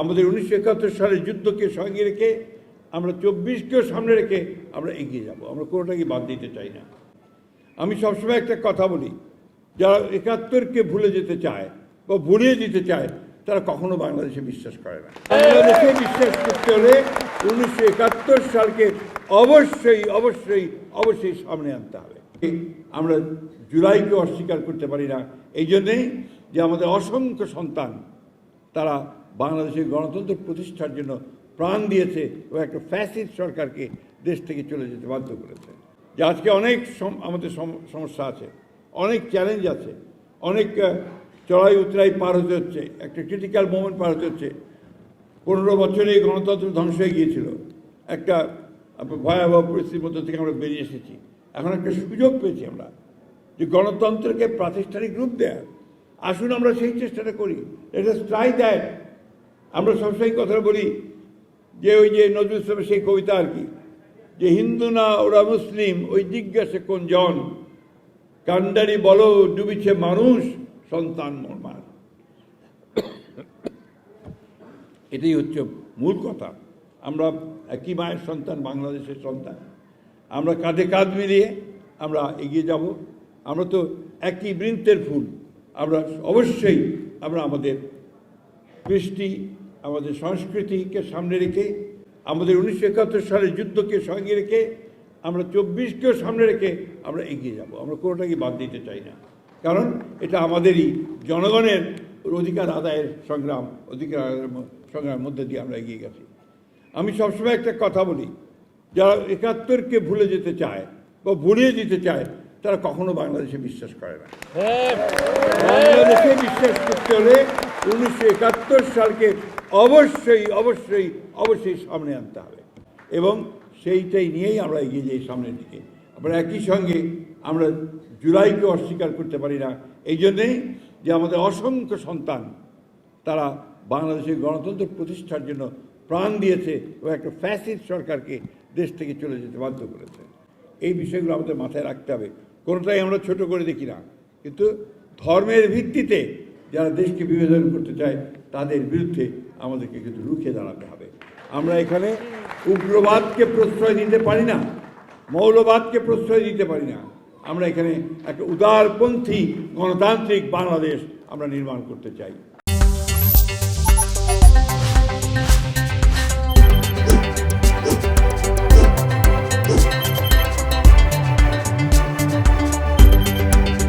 আমাদের 1971 সালের যুদ্ধকে সঙ্গে রেখে আমরা 24কেও সামনে রেখে আমরা এগিয়ে যাব। আমরা কোনোটাকে বাদ দিতে চাই না। আমি সবসময় একটা কথা বলি, যারা 71কে ভুলে যেতে চায় বা ভুলিয়ে দিতে চায় তারা কখনো বাংলাদেশে বিশ্বাস করে না। বাংলাদেশে বিশ্বাস করতে হলে 1971 সালকে অবশ্যই অবশ্যই অবশ্যই সামনে আনতে হবে। আমরা জুলাইকে অস্বীকার করতে পারি না, এই জন্যেই যে আমাদের অসংখ্য সন্তান তারা বাংলাদেশের গণতন্ত্র প্রতিষ্ঠার জন্য প্রাণ দিয়েছে এবং একটা ফ্যাসিস্ট সরকারকে দেশ থেকে চলে যেতে বাধ্য করেছে। যে আজকে অনেক আমাদের সমস্যা আছে, অনেক চ্যালেঞ্জ আছে, অনেক চড়াই উতরাই পার হতে হচ্ছে, একটা ক্রিটিক্যাল মোমেন্ট পার হতে হচ্ছে। 15 বছরে গণতন্ত্র ধ্বংস হয়ে গিয়েছিল, একটা ভয়াবহ পরিস্থিতির মধ্যে থেকে আমরা বেরিয়ে এসেছি। এখন একটা সুযোগ পেয়েছি আমরা যে গণতন্ত্রকে প্রাতিষ্ঠানিক রূপ দেওয়ার। আসুন আমরা সেই চেষ্টাটা করি। এটা ট্রাই দ্যাট। আমরা সবসময় কথা বলি যে ওই যে নজরুল ইসলামের সেই কবিতা আর কি, যে হিন্দু না ওরা মুসলিম ওই জিজ্ঞাসে কোন জন, কান্ডারি বলো ডুবিছে মানুষ সন্তান মরমার। এটাই হচ্ছে মূল কথা। আমরা একই মায়ের সন্তান, বাংলাদেশের সন্তান। আমরা কাঁধে কাঁধ মিলিয়ে আমরা এগিয়ে যাব। আমরা তো একই বৃন্তের ফুল। আমরা অবশ্যই আমরা আমাদের কৃষ্টি, আমাদের সংস্কৃতিকে সামনে রেখে, আমাদের 1971 সালের যুদ্ধকে সঙ্গে রেখে আমরা 24কেও সামনে রেখে আমরা এগিয়ে যাব। আমরা কোনোটাকে বাদ দিতে চাই না, কারণ এটা আমাদেরই জনগণের অধিকার আদায়ের সংগ্রাম, অধিকার আদায়ের সংগ্রামের মধ্যে দিয়ে আমরা এগিয়ে গেছি। আমি সবসময় একটা কথা বলি, যারা 71কে ভুলে যেতে চায় বা ভুলিয়ে দিতে চায় তারা কখনো বাংলাদেশে বিশ্বাস করে না। বাংলাদেশে বিশ্বাস করতে হলে 1971 সালকে অবশ্যই অবশ্যই অবশ্যই সামনে আনতে হবে এবং সেইটাই নিয়েই আমরা এগিয়ে যাই সামনের দিকে। আমরা একই সঙ্গে আমরা জুলাইকে অস্বীকার করতে পারি না, এই জন্যেই যে আমাদের অসংখ্য সন্তান তারা বাংলাদেশের গণতন্ত্র প্রতিষ্ঠার জন্য প্রাণ দিয়েছে এবং একটা ফ্যাসিস্ট সরকারকে দেশ থেকে চলে যেতে বাধ্য করেছে। এই বিষয়গুলো আমাদের মাথায় রাখতে হবে। কোনোটাই আমরা ছোট করে দেখি না, কিন্তু ধর্মের ভিত্তিতে যারা দেশকে বিভাজন করতে চায় তাদের বিরুদ্ধে আমাদেরকে কিন্তু রুখে দাঁড়াতে হবে। আমরা এখানে উগ্রবাদকে প্রশ্রয় দিতে পারি না, মৌলবাদকে প্রশ্রয় দিতে পারি না। আমরা এখানে একটা উদারপন্থী গণতান্ত্রিক বাংলাদেশ আমরা নির্মাণ করতে চাই।